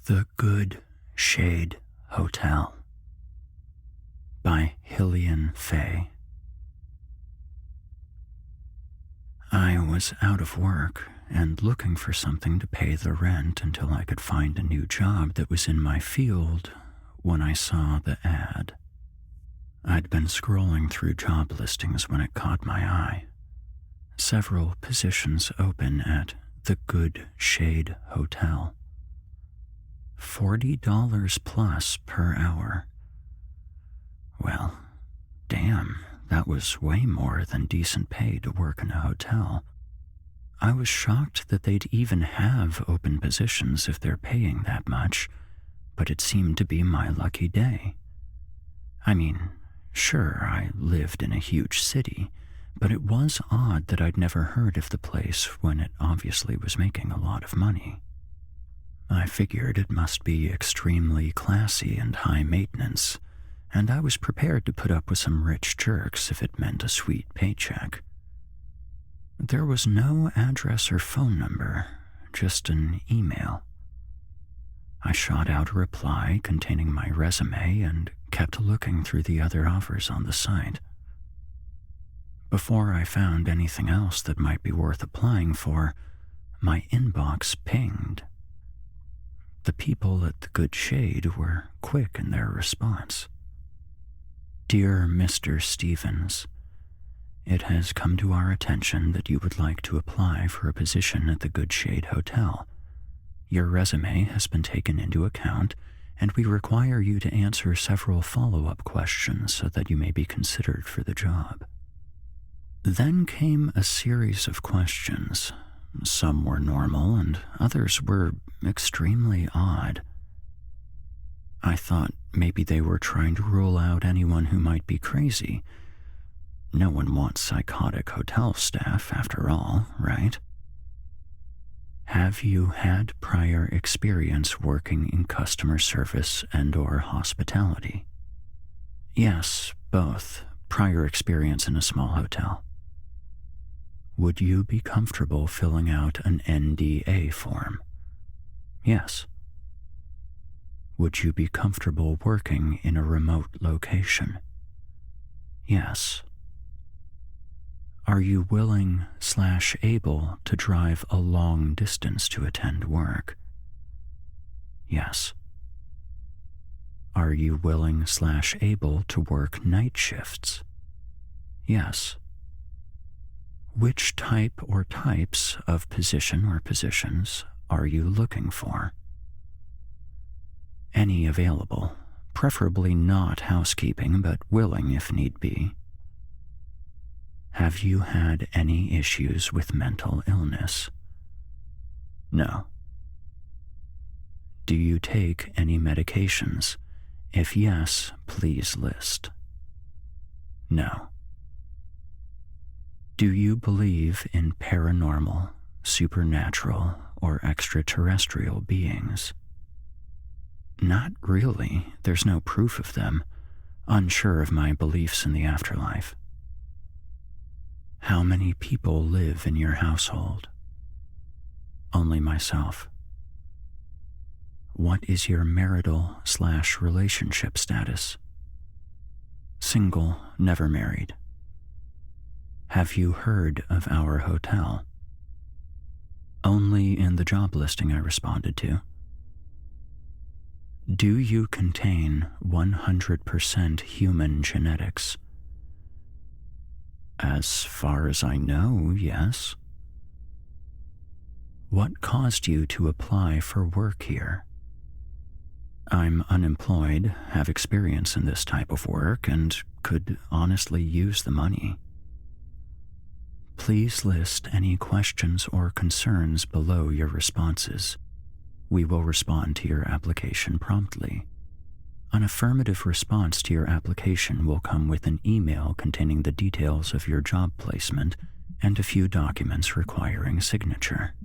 The Good Shade Hotel by HylianFae. I was out of work and looking for something to pay the rent until I could find a new job that was in my field when I saw the ad. I'd been scrolling through job listings when it caught my eye. Several positions open at the Good Shade Hotel. $40 plus per hour. Well, damn, that was way more than decent pay to work in a hotel. I was shocked that they'd even have open positions if they're paying that much, but it seemed to be my lucky day. I mean, sure, I lived in a huge city, but it was odd that I'd never heard of the place when it obviously was making a lot of money. I figured it must be extremely classy and high maintenance, and I was prepared to put up with some rich jerks if it meant a sweet paycheck. There was no address or phone number, just an email. I shot out a reply containing my resume and kept looking through the other offers on the site. Before I found anything else that might be worth applying for, my inbox pinged. The people at the Good Shade were quick in their response. Dear Mr. Stevens, it has come to our attention that you would like to apply for a position at the Good Shade Hotel. Your resume has been taken into account, and we require you to answer several follow-up questions so that you may be considered for the job. Then came a series of questions. Some were normal, and others were extremely odd. I thought maybe they were trying to rule out anyone who might be crazy. No one wants psychotic hotel staff, after all, right? Have you had prior experience working in customer service and/or hospitality? Yes, both. Prior experience in a small hotel. Would you be comfortable filling out an NDA form? Yes. Would you be comfortable working in a remote location? Yes. Are you willing/able to drive a long distance to attend work? Yes. Are you willing/able to work night shifts? Yes. Which type or types of position or positions are you looking for? Any available, preferably not housekeeping, but willing if need be. Have you had any issues with mental illness? No. Do you take any medications? If yes, please list. No. Do you believe in paranormal, supernatural, or extraterrestrial beings? Not really. There's no proof of them. Unsure of my beliefs in the afterlife. How many people live in your household? Only myself. What is your marital/relationship status? Single, never married. Have you heard of our hotel? Only in the job listing I responded to. Do you contain 100% human genetics? As far as I know, yes. What caused you to apply for work here? I'm unemployed, have experience in this type of work, and could honestly use the money. Please list any questions or concerns below your responses. We will respond to your application promptly. An affirmative response to your application will come with an email containing the details of your job placement and a few documents requiring signature.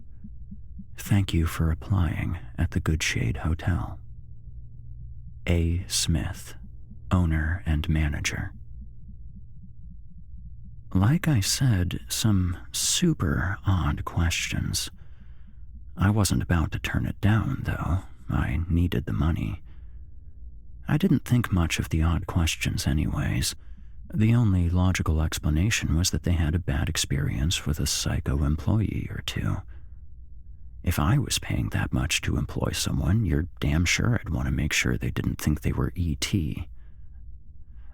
Thank you for applying at the Good Shade Hotel. A. Smith, owner and manager. Like I said, some super odd questions. I wasn't about to turn it down, though. I needed the money. I didn't think much of the odd questions anyways. The only logical explanation was that they had a bad experience with a psycho employee or two. If I was paying that much to employ someone, you're damn sure I'd want to make sure they didn't think they were E.T.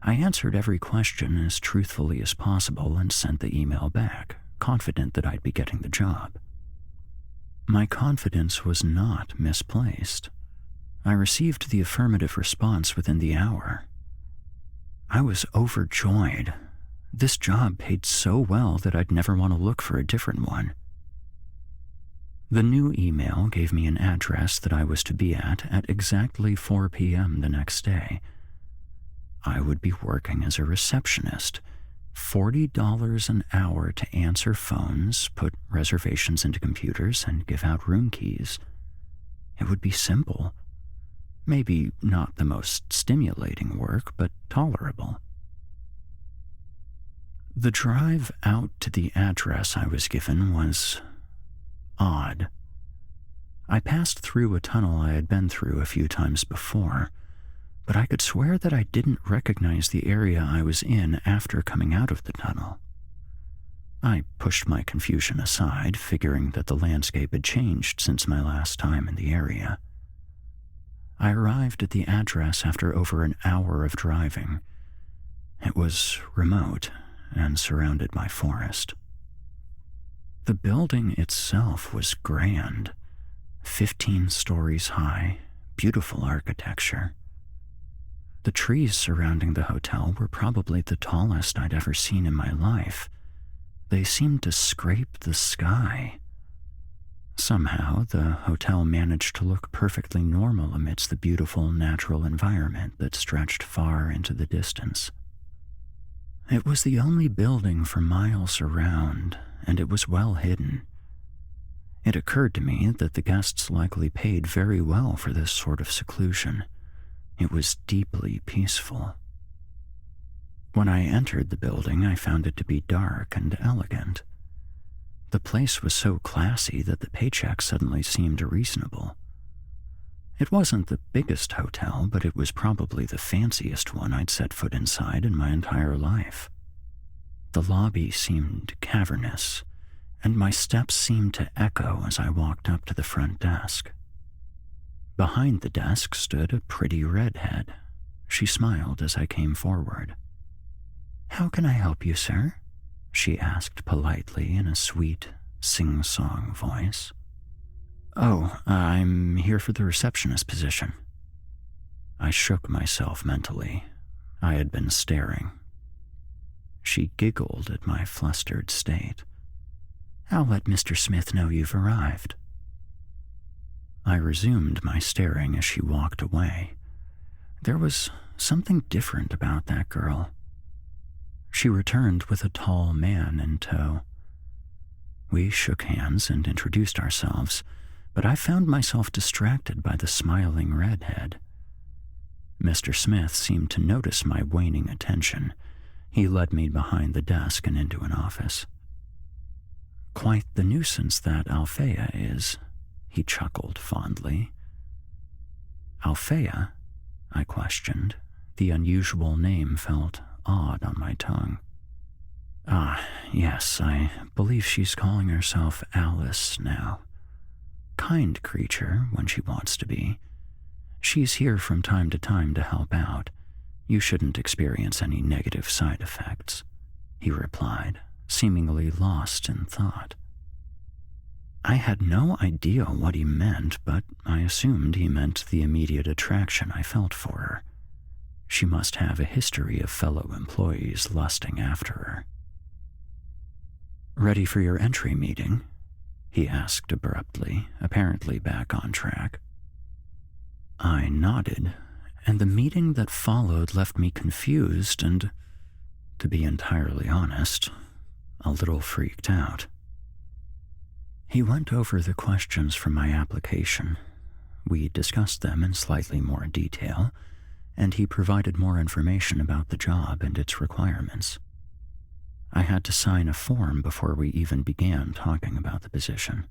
I answered every question as truthfully as possible and sent the email back, confident that I'd be getting the job. My confidence was not misplaced. I received the affirmative response within the hour. I was overjoyed. This job paid so well that I'd never want to look for a different one. The new email gave me an address that I was to be at exactly 4 p.m. the next day. I would be working as a receptionist, $40 an hour to answer phones, put reservations into computers, and give out room keys. It would be simple. Maybe not the most stimulating work, but tolerable. The drive out to the address I was given was odd. I passed through a tunnel I had been through a few times before, but I could swear that I didn't recognize the area I was in after coming out of the tunnel. I pushed my confusion aside, figuring that the landscape had changed since my last time in the area. I arrived at the address after over an hour of driving. It was remote and surrounded by forest. The building itself was grand, 15 stories high, beautiful architecture. The trees surrounding the hotel were probably the tallest I'd ever seen in my life. They seemed to scrape the sky. Somehow, the hotel managed to look perfectly normal amidst the beautiful natural environment that stretched far into the distance. It was the only building for miles around, and it was well hidden. It occurred to me that the guests likely paid very well for this sort of seclusion. It was deeply peaceful. When I entered the building, I found it to be dark and elegant. The place was so classy that the paycheck suddenly seemed reasonable. It wasn't the biggest hotel, but it was probably the fanciest one I'd set foot inside in my entire life. The lobby seemed cavernous, and my steps seemed to echo as I walked up to the front desk. Behind the desk stood a pretty redhead. She smiled as I came forward. "How can I help you, sir?" she asked politely in a sweet, sing-song voice. "Oh, I'm here for the receptionist position." I shook myself mentally. I had been staring. She giggled at my flustered state. "I'll let Mr. Smith know you've arrived." I resumed my staring as she walked away. There was something different about that girl. She returned with a tall man in tow. We shook hands and introduced ourselves, but I found myself distracted by the smiling redhead. Mr. Smith seemed to notice my waning attention. He led me behind the desk and into an office. "Quite the nuisance that HylianFae is," he chuckled fondly. "HylianFae?" I questioned. The unusual name felt odd on my tongue. "Ah, yes, I believe she's calling herself Alice now. Kind creature when she wants to be. She's here from time to time to help out. You shouldn't experience any negative side effects," he replied, seemingly lost in thought. I had no idea what he meant, but I assumed he meant the immediate attraction I felt for her. She must have a history of fellow employees lusting after her. "Ready for your entry meeting?" he asked abruptly, apparently back on track. I nodded, and the meeting that followed left me confused and, to be entirely honest, a little freaked out. He went over the questions from my application. We discussed them in slightly more detail, and he provided more information about the job and its requirements. I had to sign a form before we even began talking about the position.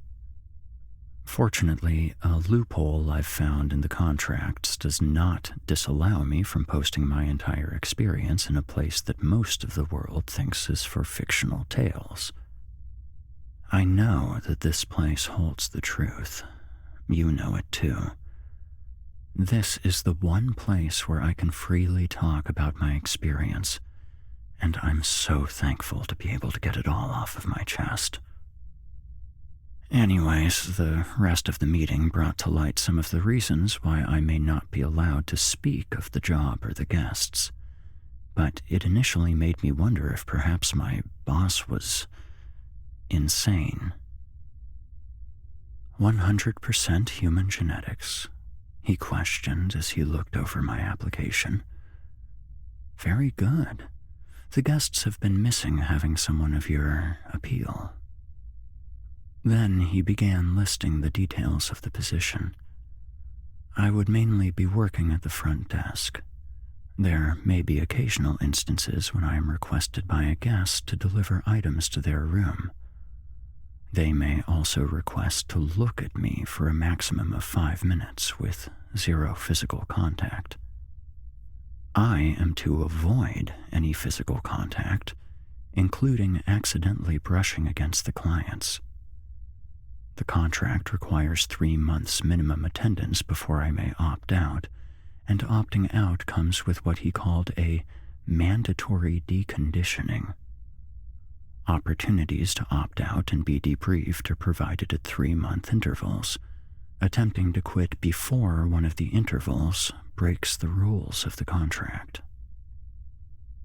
Fortunately, a loophole I've found in the contracts does not disallow me from posting my entire experience in a place that most of the world thinks is for fictional tales. I know that this place holds the truth. You know it too. This is the one place where I can freely talk about my experience, and I'm so thankful to be able to get it all off of my chest. Anyways, the rest of the meeting brought to light some of the reasons why I may not be allowed to speak of the job or the guests, but it initially made me wonder if perhaps my boss was insane. 100% human genetics, he questioned as he looked over my application. Very good. The guests have been missing having someone of your appeal. Then he began listing the details of the position. I would mainly be working at the front desk. There may be occasional instances when I am requested by a guest to deliver items to their room. They may also request to look at me for a maximum of 5 minutes with 0 physical contact. I am to avoid any physical contact, including accidentally brushing against the clients. The contract requires 3 months minimum attendance before I may opt out, and opting out comes with what he called a mandatory deconditioning. Opportunities to opt out and be debriefed are provided at 3-month intervals, attempting to quit before one of the intervals breaks the rules of the contract.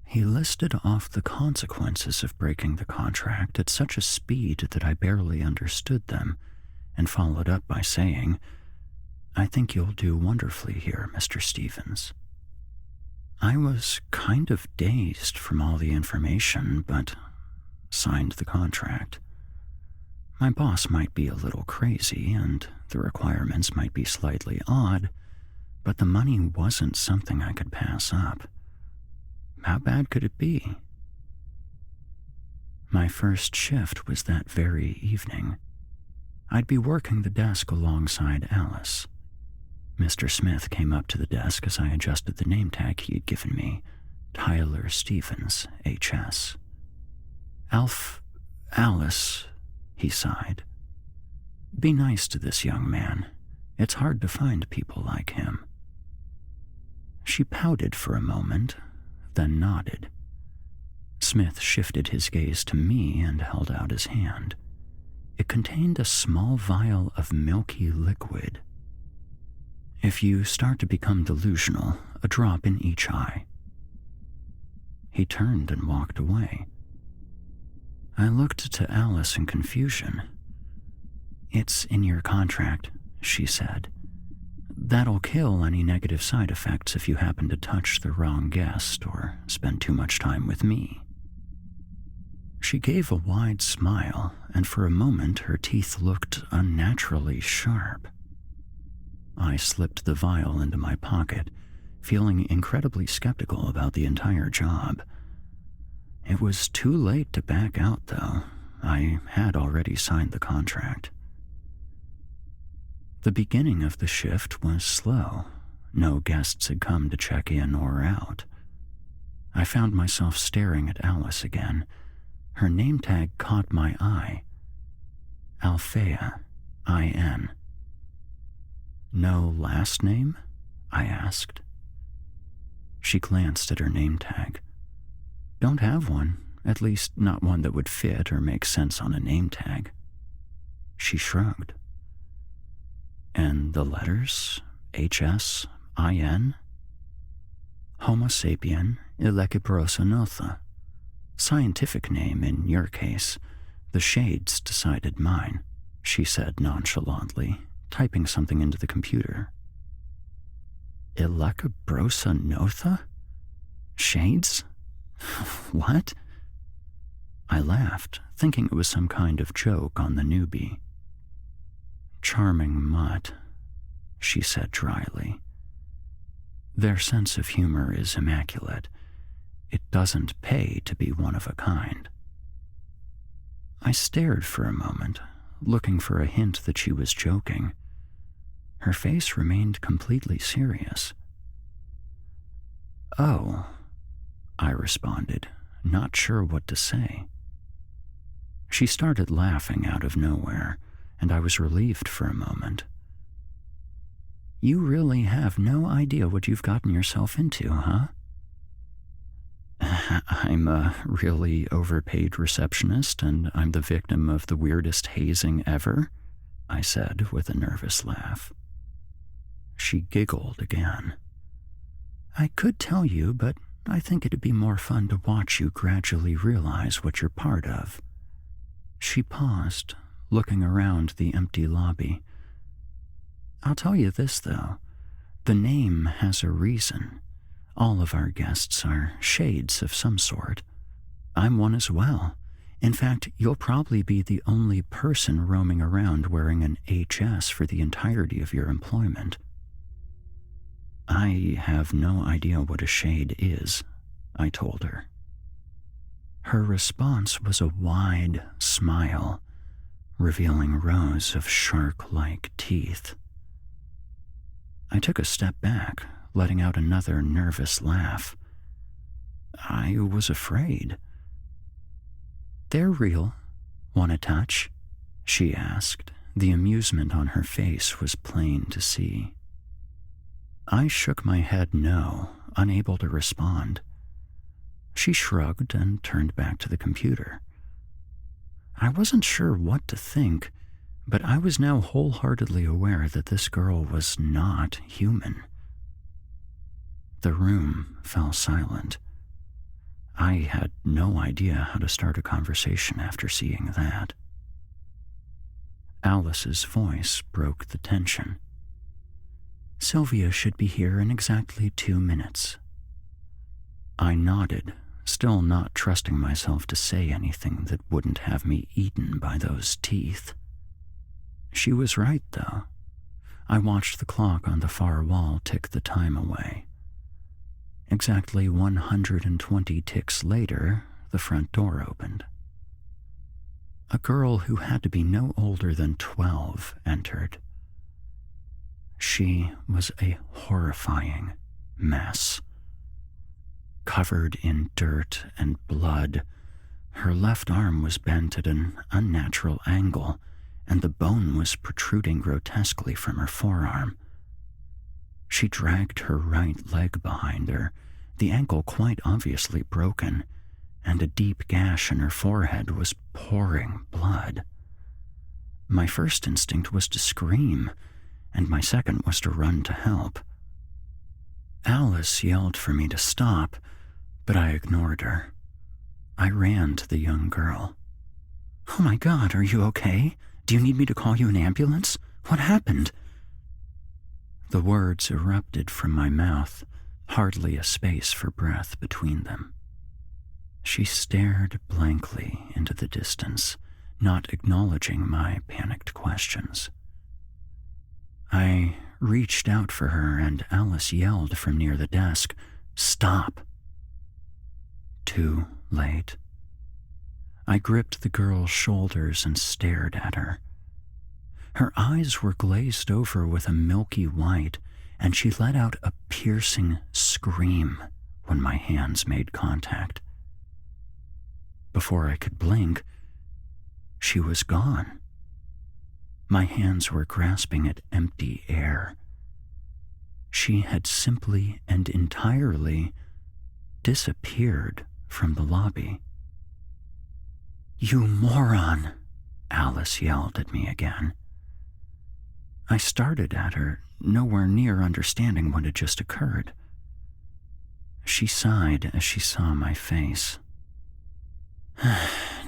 He listed off the consequences of breaking the contract at such a speed that I barely understood them, and followed up by saying, "I think you'll do wonderfully here, Mr. Stevens." I was kind of dazed from all the information, but signed the contract. My boss might be a little crazy, and the requirements might be slightly odd, but the money wasn't something I could pass up. How bad could it be? My first shift was that very evening. I'd be working the desk alongside Alice. Mr. Smith came up to the desk as I adjusted the name tag he'd given me, Tyler Stevens, HS. Alice, he sighed. Be nice to this young man. It's hard to find people like him. She pouted for a moment, then nodded. Smith shifted his gaze to me and held out his hand. It contained a small vial of milky liquid. If you start to become delusional, a drop in each eye. He turned and walked away. I looked to Alice in confusion. It's in your contract, she said. That'll kill any negative side effects if you happen to touch the wrong guest or spend too much time with me. She gave a wide smile, and for a moment her teeth looked unnaturally sharp. I slipped the vial into my pocket, feeling incredibly skeptical about the entire job. It was too late to back out, though. I had already signed the contract. The beginning of the shift was slow. No guests had come to check in or out. I found myself staring at Alice again. Her name tag caught my eye. Alfea, I-N. No last name? I asked. She glanced at her name tag. Don't have one, at least not one that would fit or make sense on a name tag. She shrugged. And the letters? HS, IN? Homo sapien elecibrosa notha. Scientific name in your case. The shades decided mine, she said nonchalantly, typing something into the computer. Elecibrosa notha? Shades? What? I laughed, thinking it was some kind of joke on the newbie. Charming mutt, she said dryly. Their sense of humor is immaculate. It doesn't pay to be one of a kind. I stared for a moment, looking for a hint that she was joking. Her face remained completely serious. "Oh," I responded, not sure what to say. She started laughing out of nowhere, and I was relieved for a moment. "You really have no idea what you've gotten yourself into, huh?" "I'm a really overpaid receptionist, and I'm the victim of the weirdest hazing ever," I said with a nervous laugh. She giggled again. "I could tell you, but I think it'd be more fun to watch you gradually realize what you're part of." She paused, looking around the empty lobby. "I'll tell you this, though. The name has a reason. All of our guests are shades of some sort. I'm one as well. In fact, you'll probably be the only person roaming around wearing an HS for the entirety of your employment." "I have no idea what a shade is," I told her. Her response was a wide smile, revealing rows of shark-like teeth. I took a step back, letting out another nervous laugh. I was afraid. "They're real. Want a touch?" she asked. The amusement on her face was plain to see. I shook my head no, unable to respond. She shrugged and turned back to the computer. I wasn't sure what to think, but I was now wholeheartedly aware that this girl was not human. The room fell silent. I had no idea how to start a conversation after seeing that. Alice's voice broke the tension. "Sylvia should be here in exactly 2 minutes." I nodded, still not trusting myself to say anything that wouldn't have me eaten by those teeth. She was right, though. I watched the clock on the far wall tick the time away. Exactly 120 ticks later, the front door opened. A girl who had to be no older than 12 entered. She was a horrifying mess. Covered in dirt and blood, her left arm was bent at an unnatural angle, and the bone was protruding grotesquely from her forearm. She dragged her right leg behind her, the ankle quite obviously broken, and a deep gash in her forehead was pouring blood. My first instinct was to scream, and my second was to run to help. Alice yelled for me to stop, but I ignored her. I ran to the young girl. "Oh my God, are you okay? Do you need me to call you an ambulance? What happened?" The words erupted from my mouth, hardly a space for breath between them. She stared blankly into the distance, not acknowledging my panicked questions. I reached out for her, and Alice yelled from near the desk, "Stop!" Too late. I gripped the girl's shoulders and stared at her. Her eyes were glazed over with a milky white, and she let out a piercing scream when my hands made contact. Before I could blink, she was gone. My hands were grasping at empty air. She had simply and entirely disappeared from the lobby. "You moron!" Alice yelled at me again. I started at her, nowhere near understanding what had just occurred. She sighed as she saw my face.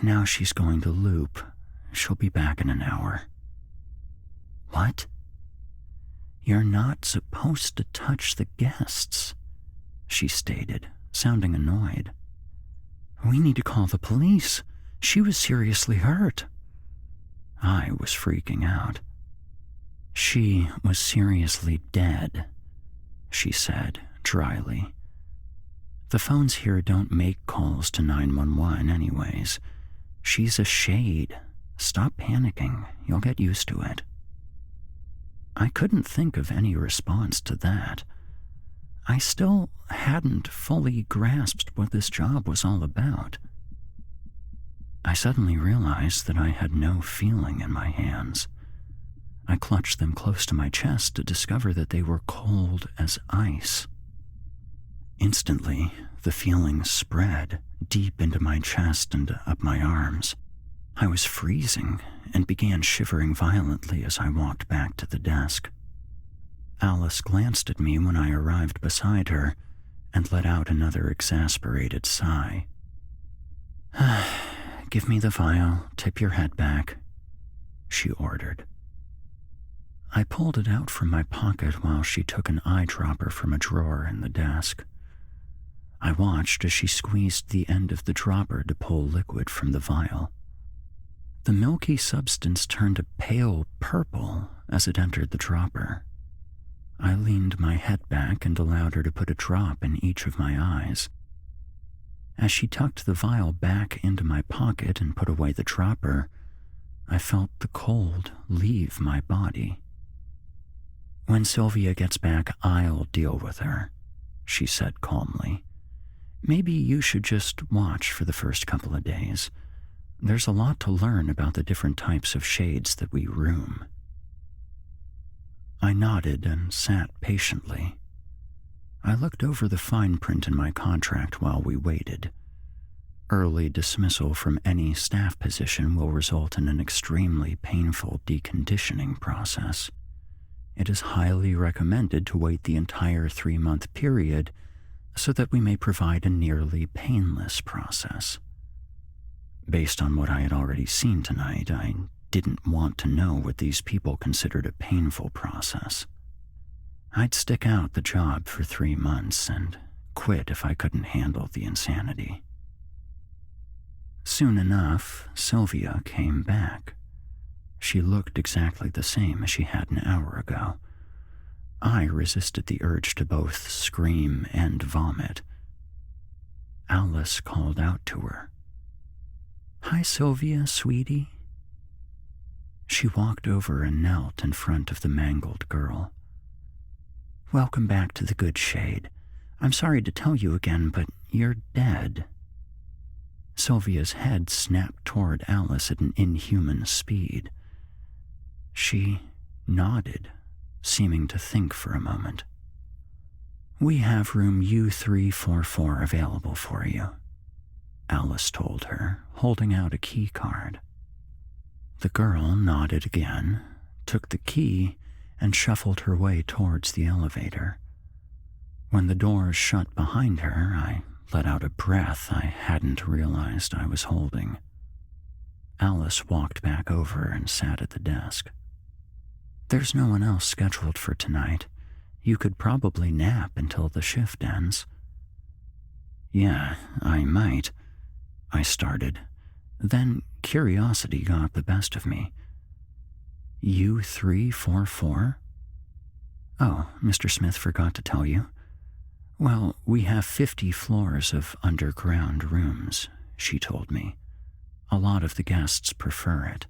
"Now she's going to loop. She'll be back in an hour." "What?" "You're not supposed to touch the guests," she stated, sounding annoyed. "We need to call the police. She was seriously hurt." I was freaking out. "She was seriously dead," she said dryly. "The phones here don't make calls to 911 anyways. She's a shade. Stop panicking. You'll get used to it. I couldn't think of any response to that. I still hadn't fully grasped what this job was all about. I suddenly realized that I had no feeling in my hands. I clutched them close to my chest to discover that they were cold as ice. Instantly, the feeling spread deep into my chest and up my arms. I was freezing and began shivering violently as I walked back to the desk. Alice glanced at me when I arrived beside her and let out another exasperated sigh. "Give me the vial, tip your head back," she ordered. I pulled it out from my pocket while she took an eyedropper from a drawer in the desk. I watched as she squeezed the end of the dropper to pull liquid from the vial. The milky substance turned a pale purple as it entered the dropper. I leaned my head back and allowed her to put a drop in each of my eyes. As she tucked the vial back into my pocket and put away the dropper, I felt the cold leave my body. "When Sylvia gets back, I'll deal with her," she said calmly. "Maybe you should just watch for the first couple of days. There's a lot to learn about the different types of shades that we room." I nodded and sat patiently. I looked over the fine print in my contract while we waited. Early dismissal from any staff position will result in an extremely painful deconditioning process. It is highly recommended to wait the entire 3-month period so that we may provide a nearly painless process. Based on what I had already seen tonight, I didn't want to know what these people considered a painful process. I'd stick out the job for 3 months and quit if I couldn't handle the insanity. Soon enough, Sylvia came back. She looked exactly the same as she had an hour ago. I resisted the urge to both scream and vomit. Alice called out to her. "Hi, Sylvia, sweetie." She walked over and knelt in front of the mangled girl. "Welcome back to the good shade. I'm sorry to tell you again, but you're dead." Sylvia's head snapped toward Alice at an inhuman speed. She nodded, seeming to think for a moment. "We have room U344 available for you," Alice told her, holding out a key card. The girl nodded again, took the key, and shuffled her way towards the elevator. When the doors shut behind her, I let out a breath I hadn't realized I was holding. Alice walked back over and sat at the desk. "There's no one else scheduled for tonight. You could probably nap until the shift ends." "Yeah, I might," I started. Then curiosity got the best of me. U344? "Oh, Mr. Smith forgot to tell you. Well, we have 50 floors of underground rooms," she told me. "A lot of the guests prefer it."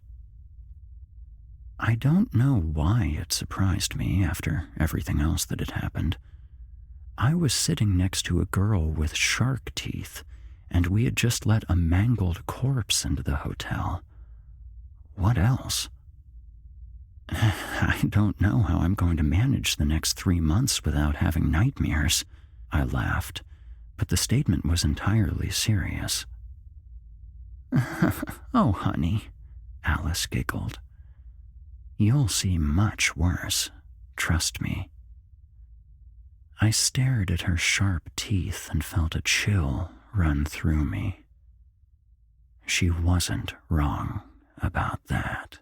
I don't know why it surprised me after everything else that had happened. I was sitting next to a girl with shark teeth, and we had just let a mangled corpse into the hotel. What else? "I don't know how I'm going to manage the next 3 months without having nightmares," I laughed, but the statement was entirely serious. "Oh, honey," Alice giggled. "You'll see much worse, trust me." I stared at her sharp teeth and felt a chill run through me. She wasn't wrong about that.